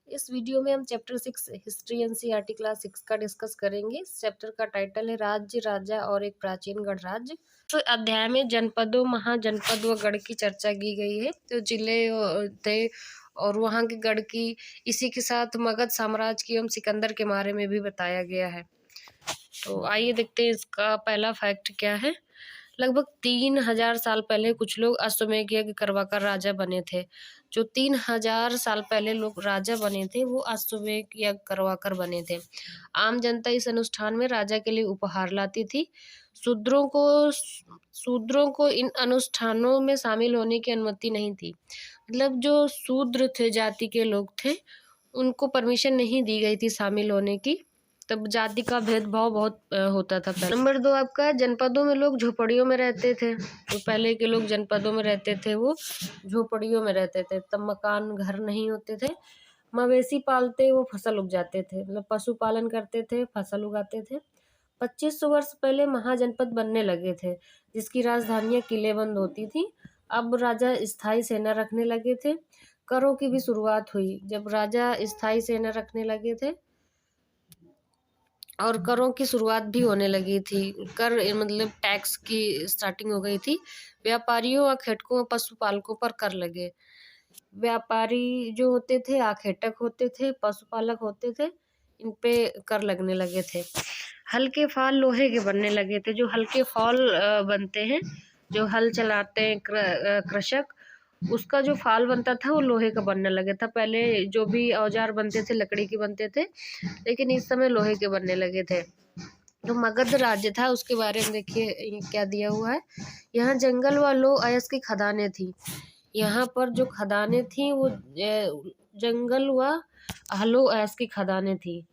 इस वीडियो में हम चैप्टर 6 हिस्ट्री एनसीईआरटी क्लास 6 का डिस्कस करेंगे। इस चैप्टर का टाइटल है राज्य, राजा और एक प्राचीन गणराज्य। तो अध्याय में जनपदों, महाजनपद व गढ़ की चर्चा की गई है। तो जिले थे और वहाँ के गढ़ की, इसी के साथ मगध साम्राज्य की एवं सिकंदर के बारे में भी बताया गया है। तो आइए देखते हैं इसका पहला फैक्ट क्या है। लगभग 3000 साल पहले कुछ लोग अश्वमेध यज्ञ करवाकर राजा बने थे। जो 3000 साल पहले लोग राजा बने थे वो अश्वमेध यज्ञ करवाकर बने थे। आम जनता इस अनुष्ठान में राजा के लिए उपहार लाती थी। शूद्रों को इन अनुष्ठानों में शामिल होने की अनुमति नहीं थी। मतलब जो शूद्र थे, जाति के लोग थे, उनको परमिशन नहीं दी गई थी शामिल होने की। तब जाति का भेदभाव बहुत होता था पहले। नंबर 2 आपका है, जनपदों में लोग झोपड़ियों में रहते थे। तो पहले के लोग जनपदों में रहते थे, वो झोपड़ियों में रहते थे। तब मकान, घर नहीं होते थे। मवेशी पालते, वो फसल उगाते थे, मतलब पशुपालन करते थे, फसल उगाते थे। 2500 वर्ष पहले महाजनपद बनने लगे थे, जिसकी राजधानियां किलेबंद होती थी। अब राजा स्थायी सेना रखने लगे थे। करों की भी शुरुआत हुई जब राजा स्थायी सेना रखने लगे थे, और करों की शुरुआत भी होने लगी थी। कर मतलब टैक्स की स्टार्टिंग हो गई थी। व्यापारियों, आखेटकों और पशुपालकों पर कर लगे। व्यापारी जो होते थे, आखेटक होते थे, पशुपालक होते थे, इन पे कर लगने लगे थे। हल्के फाल लोहे के बनने लगे थे। जो हल्के फाल बनते हैं, जो हल चलाते हैं कृषक, उसका जो फाल बनता था वो लोहे का बनने लगा था। पहले जो भी औजार बनते थे लकड़ी के बनते थे, लेकिन इस समय लोहे के बनने लगे थे। जो मगध राज्य था उसके बारे में देखिए क्या दिया हुआ है। यहाँ जंगल व लो अयस्क की खदानें थी। यहाँ पर जो खदानें थी वो जंगल व हलो अयस्क की खदानें थी।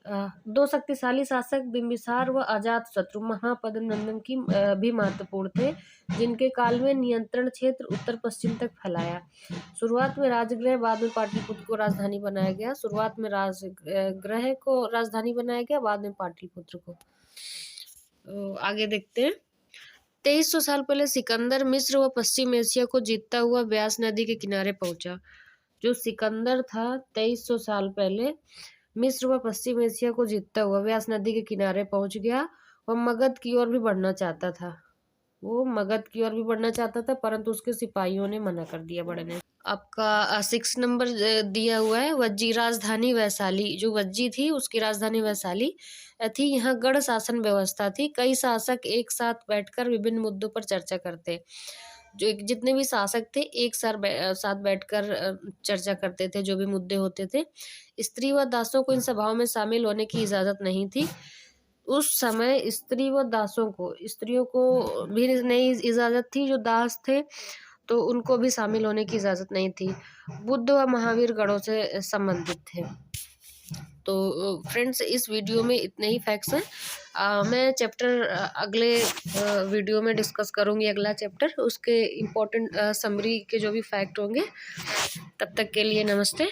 दो शक्तिशाली शासक बिंबिसार व अजातशत्रु महापद्म नंदन की भी महत्वपूर्ण थे, जिनके काल में नियंत्रण क्षेत्र उत्तर पश्चिम तक फैलाया। शुरुआत में राजगृह, बाद में पाटलिपुत्र को राजधानी बनाया गया। शुरुआत में राजगृह को राजधानी बनाया गया, बाद में पाटलिपुत्र को। आगे देखते हैं। 2300 साल पहले सिकंदर मिस्र व पश्चिम एशिया को जीतता हुआ ब्यास नदी के किनारे पहुंचा। जो सिकंदर था 2300 साल पहले मिस्र व पश्चिम एशिया को जीतता हुआ व्यास नदी के किनारे पहुंच गया। वह मगध की ओर भी बढ़ना चाहता था, परंतु उसके सिपाहियों ने मना कर दिया बढ़ने। आपका 6 नंबर दिया हुआ है, वज्जी राजधानी वैशाली। जो वज्जी थी उसकी राजधानी वैशाली थी। यहाँ गढ़ शासन व्यवस्था थी। कई शासक एक साथ बैठकर विभिन्न मुद्दों पर चर्चा करते। जो जितने भी शासक थे एक साथ बैठकर चर्चा करते थे, जो भी मुद्दे होते थे। स्त्री व दासों को इन सभाओं में शामिल होने की इजाजत नहीं थी। उस समय स्त्रियों को भी नहीं इजाजत थी। जो दास थे तो उनको भी शामिल होने की इजाजत नहीं थी। बुद्ध व महावीर गणों से संबंधित थे। तो फ्रेंड्स, इस वीडियो में इतने ही फैक्ट्स हैं। मैं चैप्टर अगले वीडियो में डिस्कस करूंगी। अगला चैप्टर, उसके इम्पोर्टेंट समरी के जो भी फैक्ट होंगे। तब तक के लिए नमस्ते।